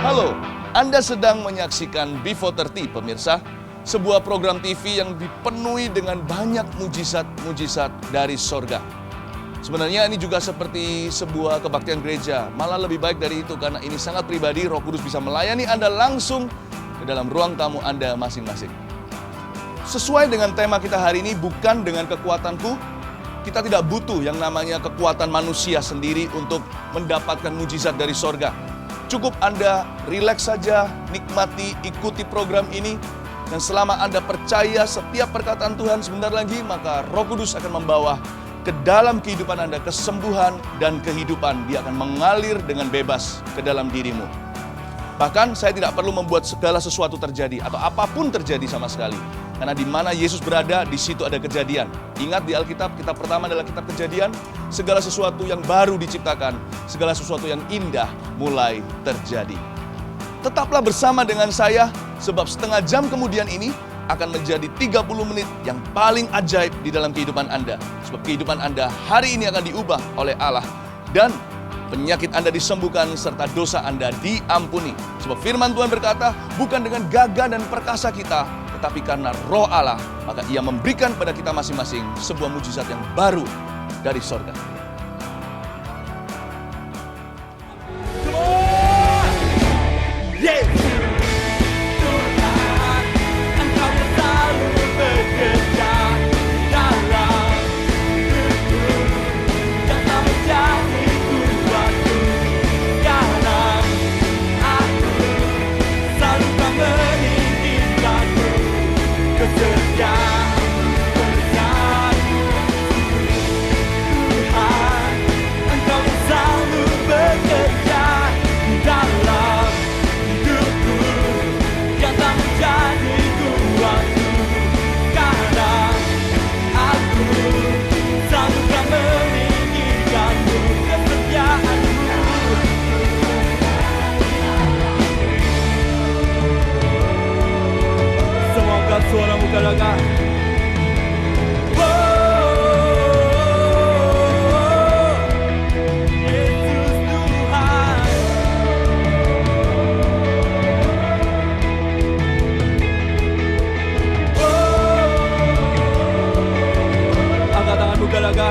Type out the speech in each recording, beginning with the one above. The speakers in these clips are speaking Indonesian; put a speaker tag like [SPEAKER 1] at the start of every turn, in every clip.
[SPEAKER 1] Halo, Anda sedang menyaksikan Before 30, pemirsa. Sebuah program TV yang dipenuhi dengan banyak mujizat-mujizat dari sorga. Sebenarnya ini juga seperti sebuah kebaktian gereja. Malah lebih baik dari itu karena ini sangat pribadi, Roh Kudus bisa melayani Anda langsung ke dalam ruang tamu Anda masing-masing. Sesuai dengan tema kita hari ini, bukan dengan kekuatanku, kita tidak butuh yang namanya kekuatan manusia sendiri untuk mendapatkan mujizat dari sorga. Cukup Anda rileks saja, nikmati, ikuti program ini. Dan selama Anda percaya setiap perkataan Tuhan sebentar lagi, maka Roh Kudus akan membawa ke dalam kehidupan Anda kesembuhan dan kehidupan. Dia akan mengalir dengan bebas ke dalam dirimu. Bahkan saya tidak perlu membuat segala sesuatu terjadi atau apapun terjadi sama sekali. Karena di mana Yesus berada, di situ ada kejadian. Ingat di Alkitab, kitab pertama adalah kitab Kejadian. Segala sesuatu yang baru diciptakan, segala sesuatu yang indah mulai terjadi. Tetaplah bersama dengan saya, sebab setengah jam kemudian ini akan menjadi 30 menit yang paling ajaib di dalam kehidupan Anda. Sebab kehidupan Anda hari ini akan diubah oleh Allah. Dan penyakit Anda disembuhkan serta dosa Anda diampuni. Sebab firman Tuhan berkata, bukan dengan gagah dan perkasa kita, tetapi karena Roh Allah, maka Ia memberikan pada kita masing-masing sebuah mujizat yang baru dari sorga.
[SPEAKER 2] Suara muka raga. Yesus Tuhan. Angkat tangan muka raga.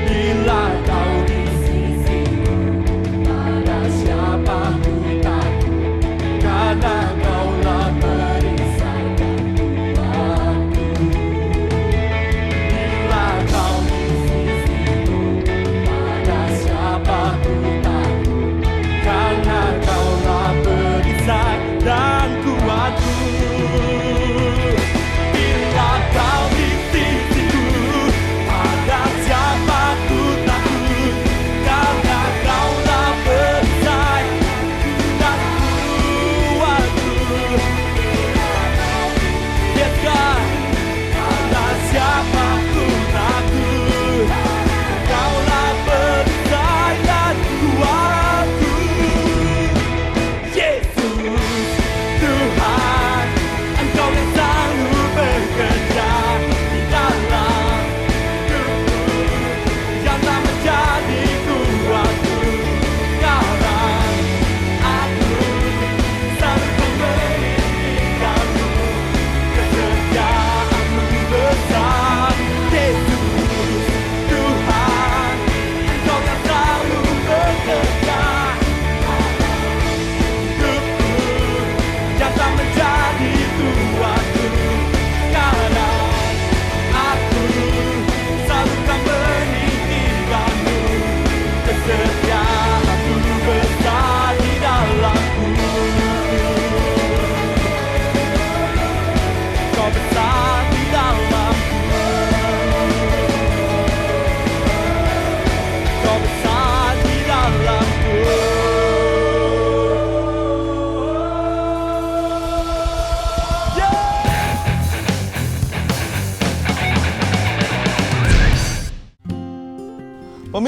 [SPEAKER 2] Bila kau di sisiku, pada siapa ku takut, karena Kaulah perisai dan Tuhan.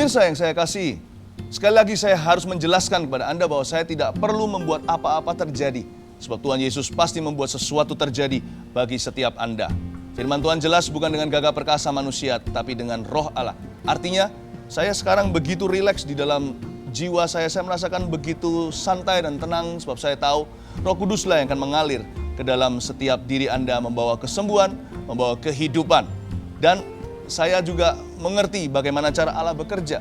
[SPEAKER 1] Pemirsa yang saya kasih, sekali lagi saya harus menjelaskan kepada Anda bahwa saya tidak perlu membuat apa-apa terjadi. Sebab Tuhan Yesus pasti membuat sesuatu terjadi bagi setiap Anda. Firman Tuhan jelas bukan dengan gagah perkasa manusia, tapi dengan roh Allah. Artinya, saya sekarang begitu rileks di dalam jiwa saya merasakan begitu santai dan tenang sebab saya tahu Roh Kuduslah yang akan mengalir ke dalam setiap diri Anda, membawa kesembuhan, membawa kehidupan. Dan saya juga mengerti bagaimana cara Allah bekerja.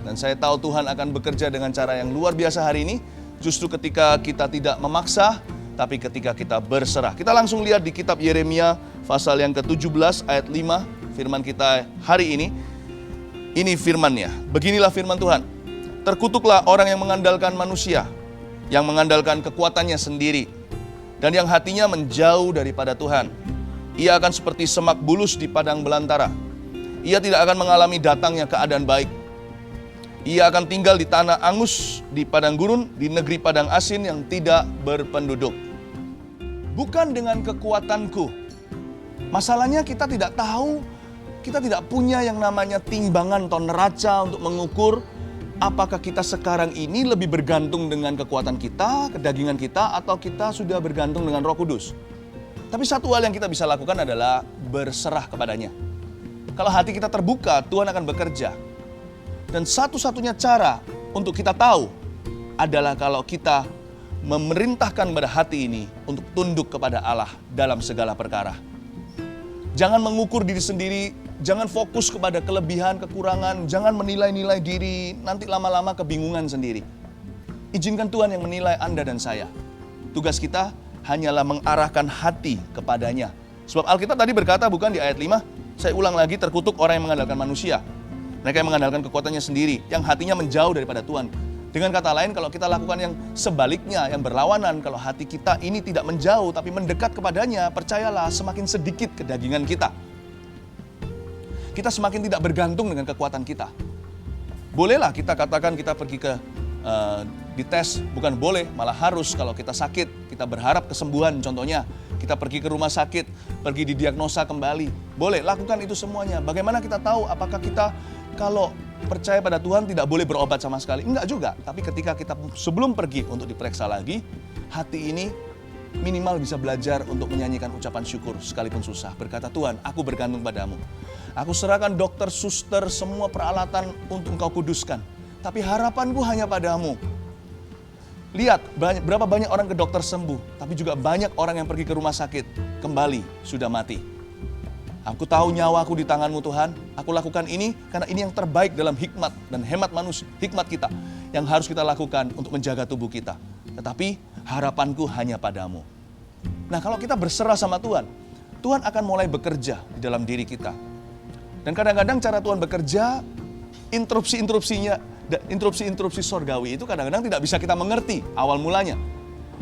[SPEAKER 1] Dan saya tahu Tuhan akan bekerja dengan cara yang luar biasa hari ini, justru ketika kita tidak memaksa, tapi ketika kita berserah. Kita langsung lihat di kitab Yeremia pasal yang ke-17 ayat 5, firman kita hari ini. Ini firman-Nya. Beginilah firman Tuhan. Terkutuklah orang yang mengandalkan manusia, yang mengandalkan kekuatannya sendiri, dan yang hatinya menjauh daripada Tuhan. Ia akan seperti semak bulus di padang belantara. Ia tidak akan mengalami datangnya keadaan baik. Ia akan tinggal di tanah angus, di padang gurun, di negeri padang asin yang tidak berpenduduk. Bukan dengan kekuatanku. Masalahnya kita tidak tahu, kita tidak punya yang namanya timbangan atau neraca untuk mengukur apakah kita sekarang ini lebih bergantung dengan kekuatan kita, kedagingan kita, atau kita sudah bergantung dengan Roh Kudus. Tapi satu hal yang kita bisa lakukan adalah berserah kepadanya. Kalau hati kita terbuka, Tuhan akan bekerja. Dan satu-satunya cara untuk kita tahu adalah kalau kita memerintahkan pada hati ini untuk tunduk kepada Allah dalam segala perkara. Jangan mengukur diri sendiri, jangan fokus kepada kelebihan, kekurangan, jangan menilai-nilai diri, nanti lama-lama kebingungan sendiri. Izinkan Tuhan yang menilai Anda dan saya. Tugas kita hanyalah mengarahkan hati kepadanya. Sebab Alkitab tadi berkata bukan di ayat 5, saya ulang lagi, terkutuk orang yang mengandalkan manusia. Mereka yang mengandalkan kekuatannya sendiri, yang hatinya menjauh daripada Tuhan. Dengan kata lain, kalau kita lakukan yang sebaliknya, yang berlawanan, kalau hati kita ini tidak menjauh tapi mendekat kepadanya, percayalah semakin sedikit kedagingan kita. Kita semakin tidak bergantung dengan kekuatan kita. Bolehlah kita katakan kita pergi ke dites, bukan boleh, malah harus kalau kita sakit, kita berharap kesembuhan contohnya. Kita pergi ke rumah sakit, pergi didiagnosa kembali. Boleh, lakukan itu semuanya. Bagaimana kita tahu apakah kita kalau percaya pada Tuhan tidak boleh berobat sama sekali? Enggak juga, tapi ketika kita sebelum pergi untuk diperiksa lagi, hati ini minimal bisa belajar untuk menyanyikan ucapan syukur sekalipun susah. Berkata, Tuhan, aku bergantung padamu. Aku serahkan dokter, suster, semua peralatan untuk Engkau kuduskan. Tapi harapanku hanya padamu. Lihat, berapa banyak orang ke dokter sembuh, tapi juga banyak orang yang pergi ke rumah sakit, kembali sudah mati. Aku tahu nyawaku di tanganmu Tuhan, aku lakukan ini karena ini yang terbaik dalam hikmat dan hemat manusia, hikmat kita yang harus kita lakukan untuk menjaga tubuh kita. Tetapi harapanku hanya padamu. Nah, kalau kita berserah sama Tuhan, Tuhan akan mulai bekerja di dalam diri kita. Dan kadang-kadang cara Tuhan bekerja, interupsi sorgawi itu kadang-kadang tidak bisa kita mengerti awal mulanya.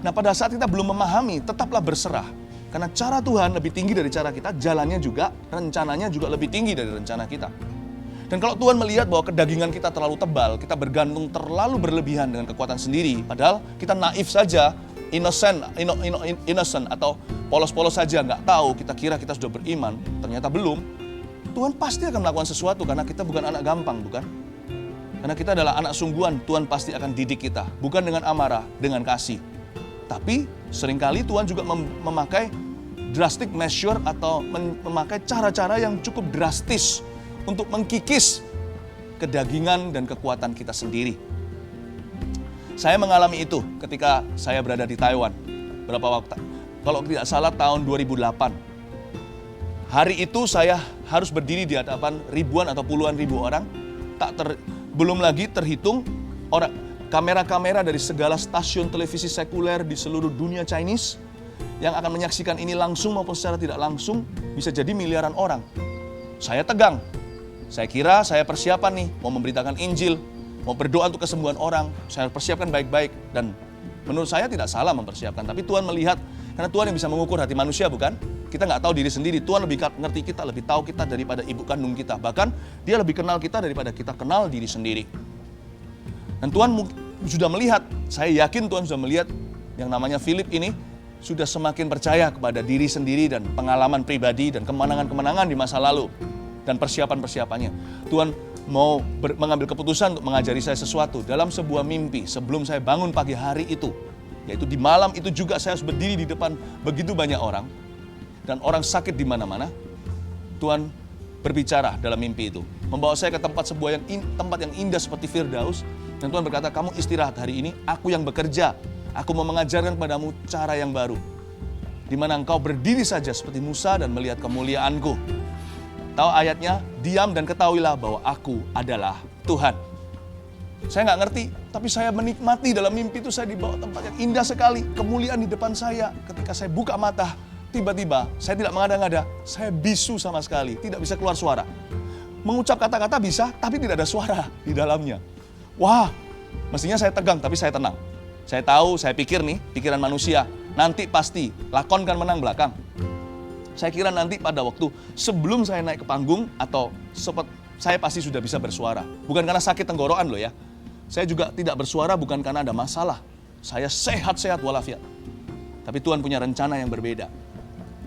[SPEAKER 1] Nah, pada saat kita belum memahami, tetaplah berserah. Karena cara Tuhan lebih tinggi dari cara kita, jalannya juga, rencananya juga lebih tinggi dari rencana kita. Dan kalau Tuhan melihat bahwa kedagingan kita terlalu tebal, kita bergantung terlalu berlebihan dengan kekuatan sendiri, padahal kita naif saja, innocent atau polos-polos saja, nggak tahu, kita kira kita sudah beriman, ternyata belum. Tuhan pasti akan melakukan sesuatu karena kita bukan anak gampang, bukan? Karena kita adalah anak sungguhan, Tuhan pasti akan didik kita. Bukan dengan amarah, dengan kasih. Tapi seringkali Tuhan juga memakai drastic measure atau memakai cara-cara yang cukup drastis untuk mengkikis kedagingan dan kekuatan kita sendiri. Saya mengalami itu ketika saya berada di Taiwan. Berapa waktu? Kalau tidak salah tahun 2008. Hari itu saya harus berdiri di hadapan ribuan atau puluhan ribu orang. Belum lagi terhitung orang kamera-kamera dari segala stasiun televisi sekuler di seluruh dunia Chinese yang akan menyaksikan ini langsung maupun secara tidak langsung, bisa jadi miliaran orang. Saya tegang. Saya kira saya persiapan nih, mau memberitakan Injil, mau berdoa untuk kesembuhan orang. Saya persiapkan baik-baik dan menurut saya tidak salah mempersiapkan. Tapi Tuhan melihat, karena Tuhan yang bisa mengukur hati manusia, bukan? Kita nggak tahu diri sendiri, Tuhan lebih ngerti kita, lebih tahu kita daripada ibu kandung kita. Bahkan Dia lebih kenal kita daripada kita kenal diri sendiri. Dan Tuhan sudah melihat, saya yakin Tuhan sudah melihat yang namanya Philip ini sudah semakin percaya kepada diri sendiri dan pengalaman pribadi dan kemenangan-kemenangan di masa lalu dan persiapan-persiapannya. Tuhan mau mengambil keputusan untuk mengajari saya sesuatu dalam sebuah mimpi sebelum saya bangun pagi hari itu. Yaitu di malam itu juga saya harus berdiri di depan begitu banyak orang. Dan orang sakit di mana-mana. Tuhan berbicara dalam mimpi itu. Membawa saya ke tempat tempat yang indah seperti Firdaus. Dan Tuhan berkata, kamu istirahat hari ini, aku yang bekerja. Aku mau mengajarkan padamu cara yang baru. Di mana engkau berdiri saja seperti Musa dan melihat kemuliaanku. Tahu ayatnya, diam dan ketahuilah bahwa aku adalah Tuhan. Saya nggak ngerti, tapi saya menikmati dalam mimpi itu saya dibawa tempat yang indah sekali. Kemuliaan di depan saya. Ketika saya buka mata, tiba-tiba saya tidak mengada-ngada, saya bisu sama sekali, tidak bisa keluar suara. Mengucap kata-kata bisa, tapi tidak ada suara di dalamnya. Wah, mestinya saya tegang, tapi saya tenang. Saya tahu, saya pikir nih, pikiran manusia, nanti pasti lakon kan menang belakang. Saya kira nanti pada waktu sebelum saya naik ke panggung atau saya pasti sudah bisa bersuara. Bukan karena sakit tenggorokan loh ya. Saya juga tidak bersuara bukan karena ada masalah. Saya sehat-sehat walafiat. Tapi Tuhan punya rencana yang berbeda.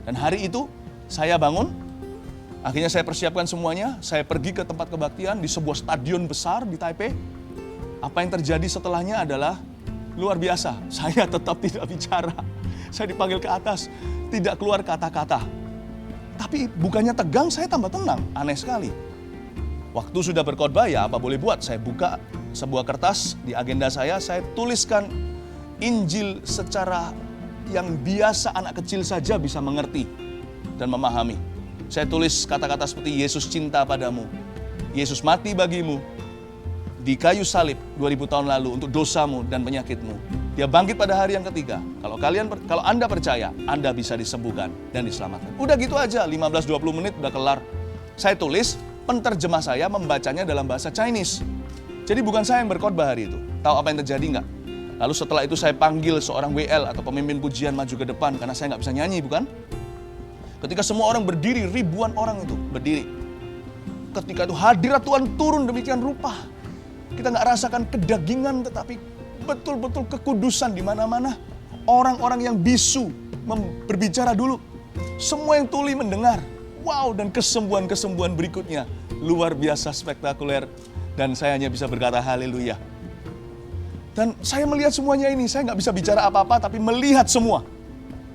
[SPEAKER 1] Dan hari itu saya bangun, akhirnya saya persiapkan semuanya, saya pergi ke tempat kebaktian di sebuah stadion besar di Taipei. Apa yang terjadi setelahnya adalah luar biasa. Saya tetap tidak bicara. Saya dipanggil ke atas, tidak keluar kata-kata. Tapi bukannya tegang, saya tambah tenang. Aneh sekali. Waktu sudah berkhotbah, ya apa boleh buat. Saya buka sebuah kertas di agenda saya tuliskan Injil secara yang biasa anak kecil saja bisa mengerti dan memahami. Saya tulis kata-kata seperti Yesus cinta padamu, Yesus mati bagimu di kayu salib 2000 tahun lalu untuk dosamu dan penyakitmu. Dia bangkit pada hari yang ketiga. Kalau Anda percaya, Anda bisa disembuhkan dan diselamatkan. Udah gitu aja, 15-20 menit udah kelar. Saya tulis, penterjemah saya membacanya dalam bahasa Chinese. Jadi bukan saya yang berkhotbah hari itu. Tahu apa yang terjadi nggak? Lalu setelah itu saya panggil seorang WL atau pemimpin pujian maju ke depan karena saya nggak bisa nyanyi, bukan? Ketika semua orang berdiri, ribuan orang itu berdiri. Ketika itu hadirat Tuhan turun demikian rupa. Kita nggak rasakan kedagingan, tetapi betul-betul kekudusan di mana-mana. Orang-orang yang bisu berbicara dulu. Semua yang tuli mendengar. Wow, dan kesembuhan-kesembuhan berikutnya luar biasa spektakuler. Dan saya hanya bisa berkata haleluya. Dan saya melihat semuanya ini, saya nggak bisa bicara apa-apa, tapi melihat semua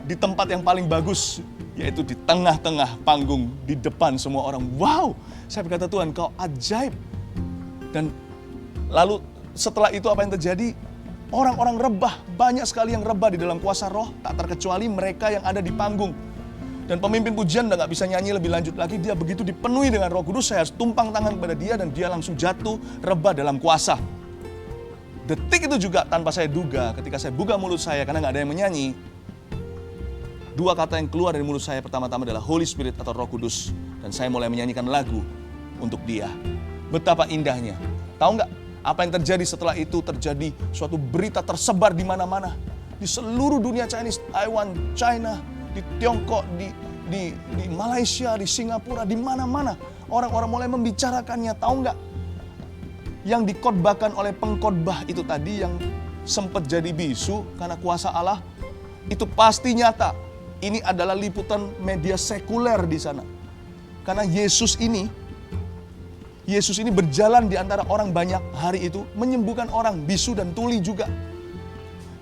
[SPEAKER 1] di tempat yang paling bagus, yaitu di tengah-tengah panggung, di depan semua orang. Wow, saya berkata, Tuhan, kau ajaib. Dan lalu setelah itu apa yang terjadi? Orang-orang rebah, banyak sekali yang rebah di dalam kuasa roh, tak terkecuali mereka yang ada di panggung. Dan pemimpin pujian udah nggak bisa nyanyi lebih lanjut lagi, dia begitu dipenuhi dengan Roh Kudus, saya harus tumpang tangan kepada dia dan dia langsung jatuh rebah dalam kuasa. Detik itu juga tanpa saya duga, ketika saya buka mulut saya karena nggak ada yang menyanyi, dua kata yang keluar dari mulut saya pertama-tama adalah Holy Spirit atau Roh Kudus. Dan saya mulai menyanyikan lagu untuk dia. Betapa indahnya. Tahu nggak apa yang terjadi setelah itu? Terjadi suatu berita tersebar di mana-mana. Di seluruh dunia Chinese, Taiwan, China, di Tiongkok, di Malaysia, di Singapura, di mana-mana. Orang-orang mulai membicarakannya. Tahu nggak? Yang dikhotbahkan oleh pengkhotbah itu tadi yang sempat jadi bisu karena kuasa Allah, itu pasti nyata. Ini adalah liputan media sekuler di sana. Karena Yesus ini berjalan di antara orang banyak hari itu, menyembuhkan orang, bisu dan tuli juga.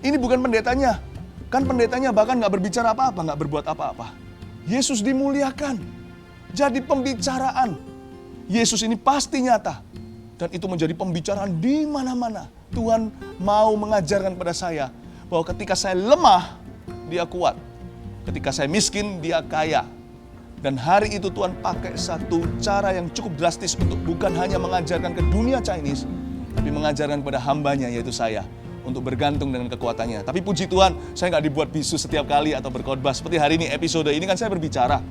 [SPEAKER 1] Ini bukan pendetanya. Kan pendetanya bahkan nggak berbicara apa-apa, nggak berbuat apa-apa. Yesus dimuliakan. Jadi pembicaraan. Yesus ini pasti nyata. Dan itu menjadi pembicaraan di mana-mana. Tuhan mau mengajarkan pada saya bahwa ketika saya lemah, dia kuat. Ketika saya miskin, dia kaya. Dan hari itu Tuhan pakai satu cara yang cukup drastis untuk bukan hanya mengajarkan ke dunia Chinese, tapi mengajarkan kepada hambanya, yaitu saya, untuk bergantung dengan kekuatannya. Tapi puji Tuhan, saya nggak dibuat bisu setiap kali atau berkhotbah. Seperti hari ini, episode ini kan saya berbicara.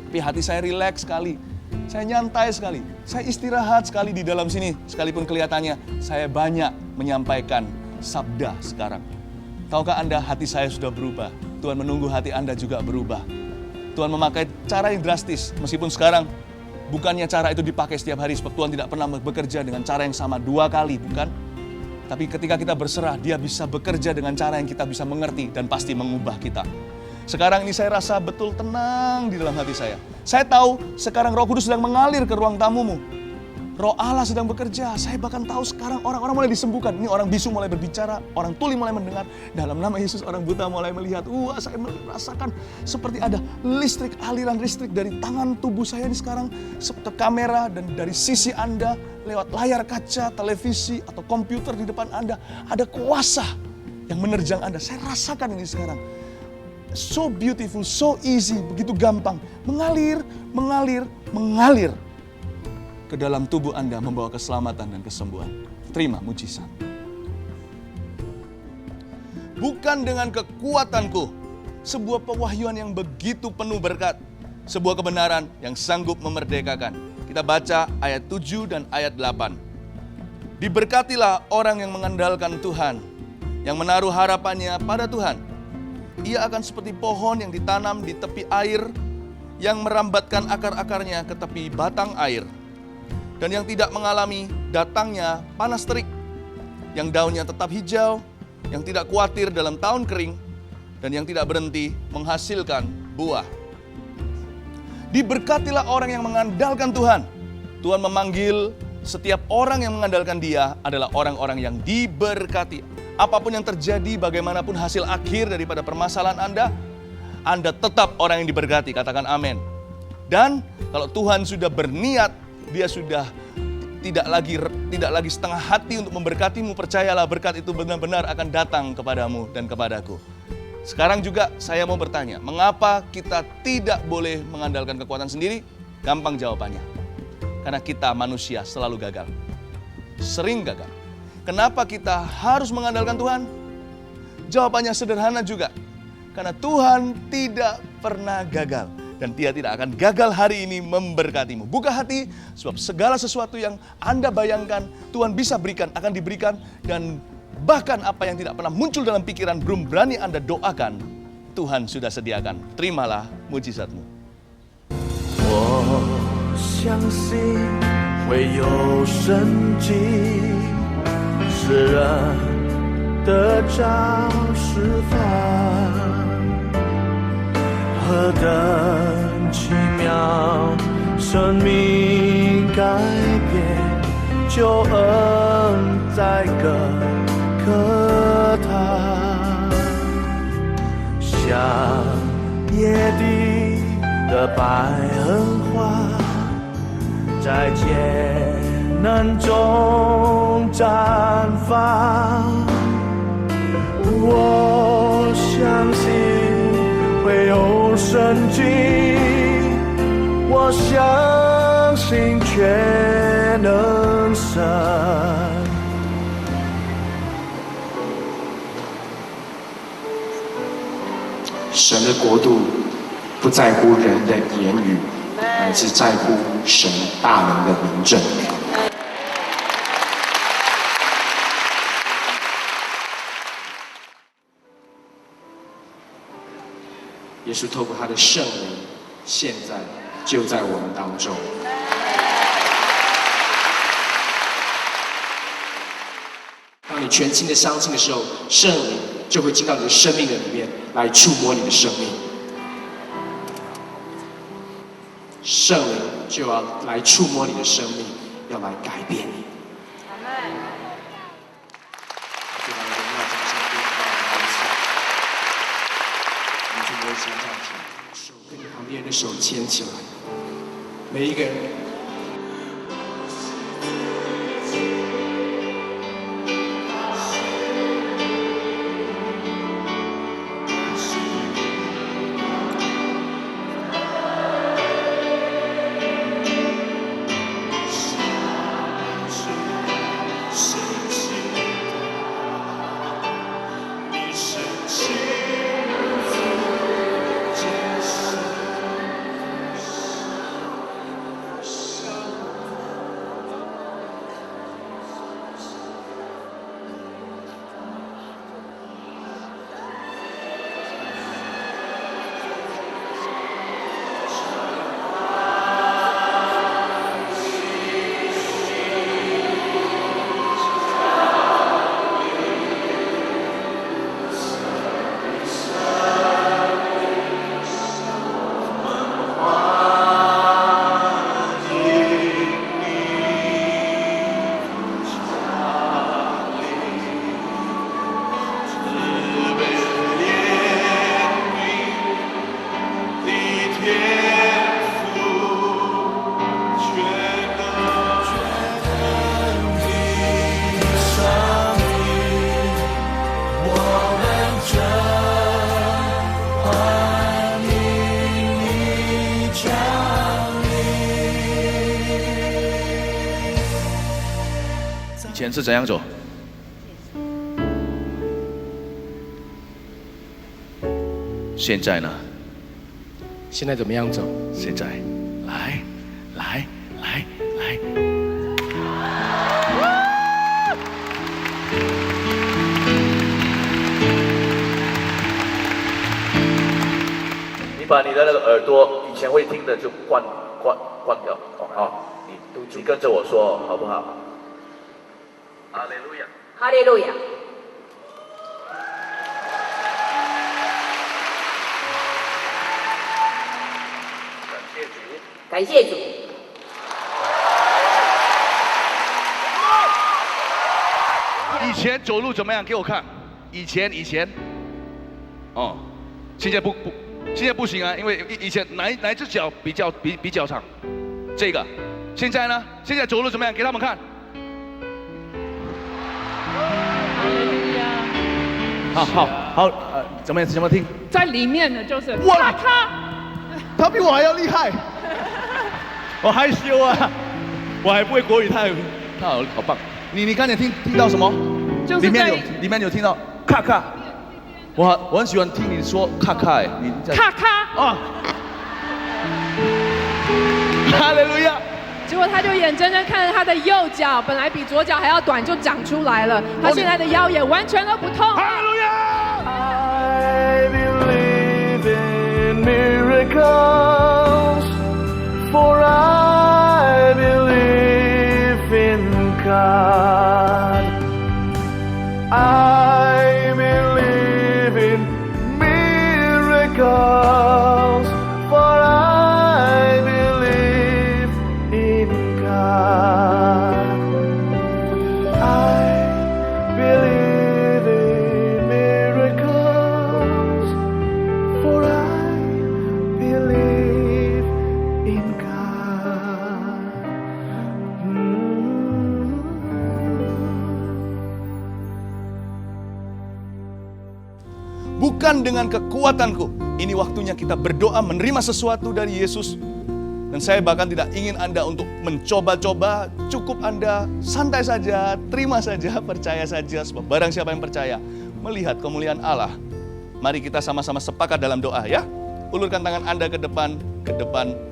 [SPEAKER 1] Tapi hati saya rileks sekali. Saya nyantai sekali, saya istirahat sekali di dalam sini. Sekalipun kelihatannya saya banyak menyampaikan sabda sekarang. Tahukah Anda, hati saya sudah berubah. Tuhan menunggu hati Anda juga berubah. Tuhan memakai cara yang drastis, meskipun sekarang bukannya cara itu dipakai setiap hari, sebab Tuhan tidak pernah bekerja dengan cara yang sama 2 kali, bukan? Tapi ketika kita berserah, dia bisa bekerja dengan cara yang kita bisa mengerti dan pasti mengubah kita. Sekarang ini saya rasa betul tenang di dalam hati saya. Saya tahu sekarang Roh Kudus sedang mengalir ke ruang tamumu. Roh Allah sedang bekerja. Saya bahkan tahu sekarang orang-orang mulai disembuhkan. Ini orang bisu mulai berbicara, orang tuli mulai mendengar. Dalam nama Yesus orang buta mulai melihat. Wah, saya merasakan seperti ada listrik, aliran listrik dari tangan tubuh saya ini sekarang ke kamera dan dari sisi Anda lewat layar kaca, televisi atau komputer di depan Anda. Ada kuasa yang menerjang Anda. Saya rasakan ini sekarang. So beautiful, so easy, begitu gampang. Mengalir ke dalam tubuh Anda membawa keselamatan dan kesembuhan. Terima mujizat. Bukan dengan kekuatanku, sebuah pewahyuan yang begitu penuh berkat, sebuah kebenaran yang sanggup memerdekakan. Kita baca ayat 7 dan ayat 8. Diberkatilah orang yang mengandalkan Tuhan, yang menaruh harapannya pada Tuhan. Ia akan seperti pohon yang ditanam di tepi air, yang merambatkan akar-akarnya ke tepi batang air, dan yang tidak mengalami datangnya panas terik, yang daunnya tetap hijau, yang tidak khawatir dalam tahun kering, dan yang tidak berhenti menghasilkan buah. Diberkatilah orang yang mengandalkan Tuhan. Tuhan memanggil setiap orang yang mengandalkan Dia adalah orang-orang yang diberkati. Apapun yang terjadi, bagaimanapun hasil akhir daripada permasalahan Anda tetap orang yang diberkati. Katakan amin. Dan kalau Tuhan sudah berniat, Dia sudah tidak lagi setengah hati untuk memberkatimu. Percayalah, berkat itu benar-benar akan datang kepadamu dan kepadaku. Sekarang juga saya mau bertanya, mengapa kita tidak boleh mengandalkan kekuatan sendiri? Gampang jawabannya. Karena kita manusia selalu gagal. Sering gagal. Kenapa kita harus mengandalkan Tuhan? Jawabannya sederhana juga. Karena Tuhan tidak pernah gagal. Dan Dia tidak akan gagal hari ini memberkatimu. Buka hati, sebab segala sesuatu yang Anda bayangkan Tuhan bisa berikan, akan diberikan. Dan bahkan apa yang tidak pernah muncul dalam pikiran, belum berani Anda doakan, Tuhan sudah sediakan. Terimalah mujizatmu.
[SPEAKER 2] 我相信会有神迹，使人得着释放。何等奇妙，生命改变，救恩在各课堂，像野地的百合花，在艰难中绽放。我相信会有神迹，我相信全能神。
[SPEAKER 3] 神的国度不在乎人的言语，乃是在乎神大能的明证。耶稣透过他的圣灵，现在就在我们当中。当你全心的相信的时候，圣灵就会进到你的生命的里面，来触摸你的生命。圣灵就要来触摸你的生命，要来改变你。就把荣耀掌声归给我们。我们就微笑站起，手跟你旁边人的手牵起来，每一个人。
[SPEAKER 1] 前是怎样走？现在呢？
[SPEAKER 4] 现在怎么样走？
[SPEAKER 1] 现在，来，来，来，来。你把你的那个耳朵以前会听的就关掉，好，你跟着我说好不好？哈利路亚，
[SPEAKER 5] 哈利路亚。感谢主。
[SPEAKER 1] 以前走路怎么样？给我看。以前，哦，现在现在不行啊，因为以前哪一只脚比较长？这个。现在呢？现在走路怎么样？给他们看。好，怎么听？
[SPEAKER 6] 在里面的就是
[SPEAKER 1] 哇
[SPEAKER 6] 他
[SPEAKER 1] 比我还要厉害，我害羞啊，我还不会国语，他好棒。你刚才听到什么？
[SPEAKER 6] 就是
[SPEAKER 1] 里面有听到咔咔，我很喜欢听你说咔咔，你在
[SPEAKER 6] 咔咔
[SPEAKER 1] 啊，哈利路亚。
[SPEAKER 6] 结果他就眼睁睁看着他的右脚本来比左脚还要短就长出来了，他现在的腰也完全都不痛。
[SPEAKER 1] 哈利路亚。
[SPEAKER 2] I believe in miracles, for I believe in God. I believe in miracles, for I believe in God. I believe in miracles, for I believe in God.
[SPEAKER 1] Bukan dengan kekuatanku. Ini waktunya kita berdoa menerima sesuatu dari Yesus. Dan saya bahkan tidak ingin Anda untuk mencoba-coba. Cukup Anda santai saja, terima saja, percaya saja. Sebab barang siapa yang percaya melihat kemuliaan Allah. Mari kita sama-sama sepakat dalam doa ya. Ulurkan tangan Anda ke depan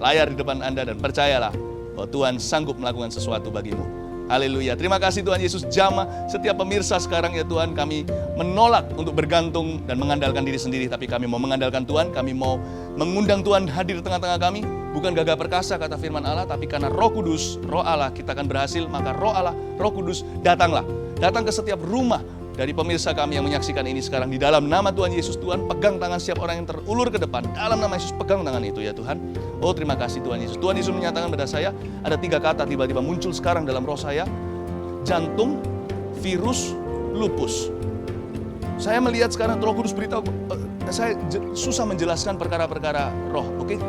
[SPEAKER 1] layar di depan Anda dan percayalah bahwa Tuhan sanggup melakukan sesuatu bagimu. Haleluya. Terima kasih Tuhan Yesus, jamah setiap pemirsa sekarang ya Tuhan, kami menolak untuk bergantung dan mengandalkan diri sendiri, tapi kami mau mengandalkan Tuhan, kami mau mengundang Tuhan hadir di tengah-tengah kami, bukan gagah perkasa kata firman Allah, tapi karena Roh Kudus, Roh Allah kita akan berhasil, maka Roh Allah, Roh Kudus datanglah, datang ke setiap rumah dari pemirsa kami yang menyaksikan ini sekarang di dalam nama Tuhan Yesus. Tuhan pegang tangan setiap orang yang terulur ke depan, dalam nama Yesus pegang tangan itu ya Tuhan. Oh terima kasih Tuhan Yesus. Tuhan Yesus menyatakan pada saya, ada 3 kata tiba-tiba muncul sekarang dalam roh saya. Jantung, virus, lupus. Saya melihat sekarang Roh Kudus beritahu, saya susah menjelaskan perkara-perkara roh. Oke,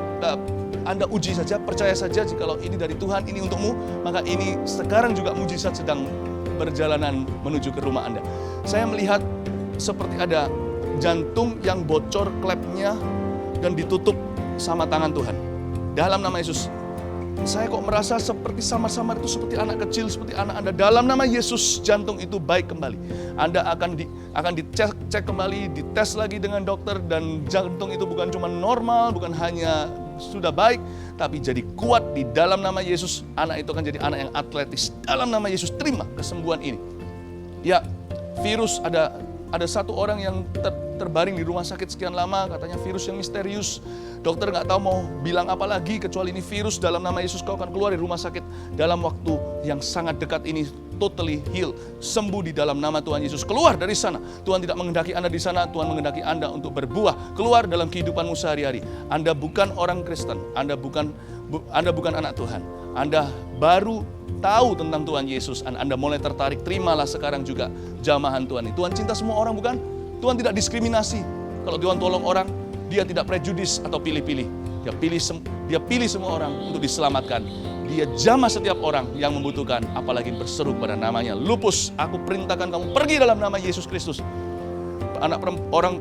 [SPEAKER 1] Anda uji saja, percaya saja jikalau ini dari Tuhan, ini untukmu, maka ini sekarang juga mujizat sedang berjalanan menuju ke rumah Anda. Saya melihat seperti ada jantung yang bocor klepnya dan ditutup sama tangan Tuhan. Dalam nama Yesus, saya kok merasa seperti samar-samar itu seperti anak kecil, seperti anak Anda. Dalam nama Yesus, jantung itu baik kembali. Anda akan dicek kembali, dites lagi dengan dokter, dan jantung itu bukan cuma normal, bukan hanya sudah baik, tapi jadi kuat di dalam nama Yesus. Anak itu akan jadi anak yang atletis. Dalam nama Yesus, terima kesembuhan ini. Ya, virus ada 1 orang yang terbaring di rumah sakit sekian lama, katanya virus yang misterius. Dokter nggak tahu mau bilang apa lagi kecuali ini virus. Dalam nama Yesus kau akan keluar dari rumah sakit dalam waktu yang sangat dekat ini, totally heal, sembuh di dalam nama Tuhan Yesus. Keluar dari sana. Tuhan tidak menghendaki Anda di sana, Tuhan menghendaki Anda untuk berbuah, keluar dalam kehidupanmu sehari-hari. Anda bukan orang Kristen, Anda bukan anak Tuhan. Anda baru tahu tentang Tuhan Yesus, Anda mulai tertarik, terimalah sekarang juga jamahan Tuhan. Tuhan cinta semua orang, bukan? Tuhan tidak diskriminasi. Kalau Tuhan tolong orang, Dia tidak prejudis atau pilih-pilih. Dia pilih semua orang untuk diselamatkan. Dia jamah setiap orang yang membutuhkan, apalagi berseru pada namanya. Lupus, aku perintahkan kamu pergi dalam nama Yesus Kristus.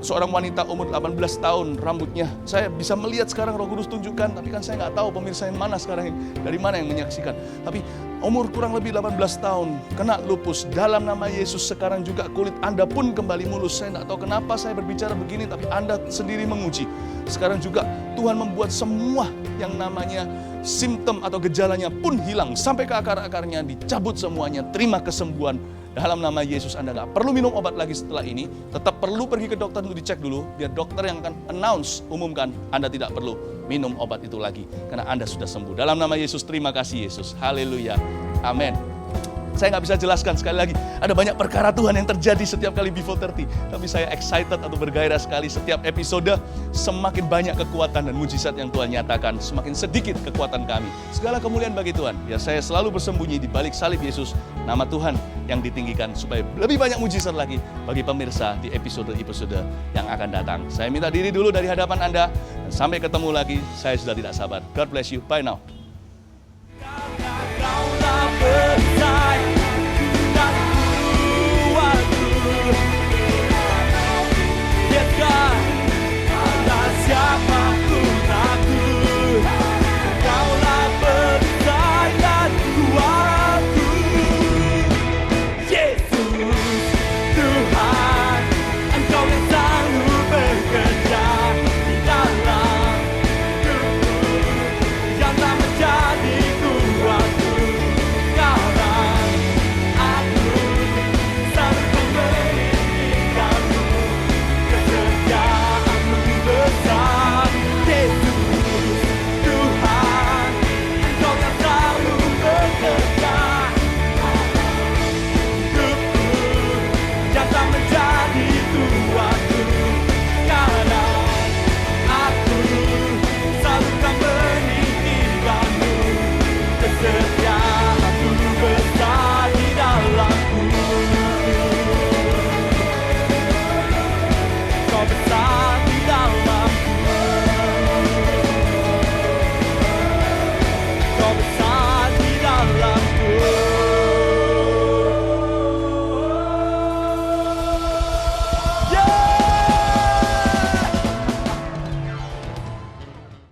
[SPEAKER 1] Seorang wanita umur 18 tahun, rambutnya, saya bisa melihat sekarang Roh Kudus tunjukkan, tapi kan saya nggak tahu pemirsa yang mana sekarang, dari mana yang menyaksikan. Tapi umur kurang lebih 18 tahun, kena lupus. Dalam nama Yesus sekarang juga kulit Anda pun kembali mulus. Saya tidak tahu kenapa saya berbicara begini, tapi Anda sendiri menguji. Sekarang juga Tuhan membuat semua yang namanya simptom atau gejalanya pun hilang. Sampai ke akar-akarnya, dicabut semuanya. Terima kesembuhan. Dalam nama Yesus Anda nggak perlu minum obat lagi setelah ini. Tetap perlu pergi ke dokter untuk dicek dulu. Biar dokter yang akan umumkan Anda tidak perlu minum obat itu lagi. Karena Anda sudah sembuh. Dalam nama Yesus, terima kasih Yesus. Haleluya. Amin. Saya nggak bisa jelaskan sekali lagi. Ada banyak perkara Tuhan yang terjadi setiap kali Before 30. Tapi saya excited atau bergairah sekali setiap episode. Semakin banyak kekuatan dan mujizat yang Tuhan nyatakan. Semakin sedikit kekuatan kami. Segala kemuliaan bagi Tuhan. Biar saya selalu bersembunyi di balik salib Yesus. Nama Tuhan yang ditinggikan. Supaya lebih banyak mujizat lagi bagi pemirsa di episode-episode yang akan datang. Saya minta diri dulu dari hadapan Anda. Dan sampai ketemu lagi. Saya sudah tidak sabar. God bless you. Bye now.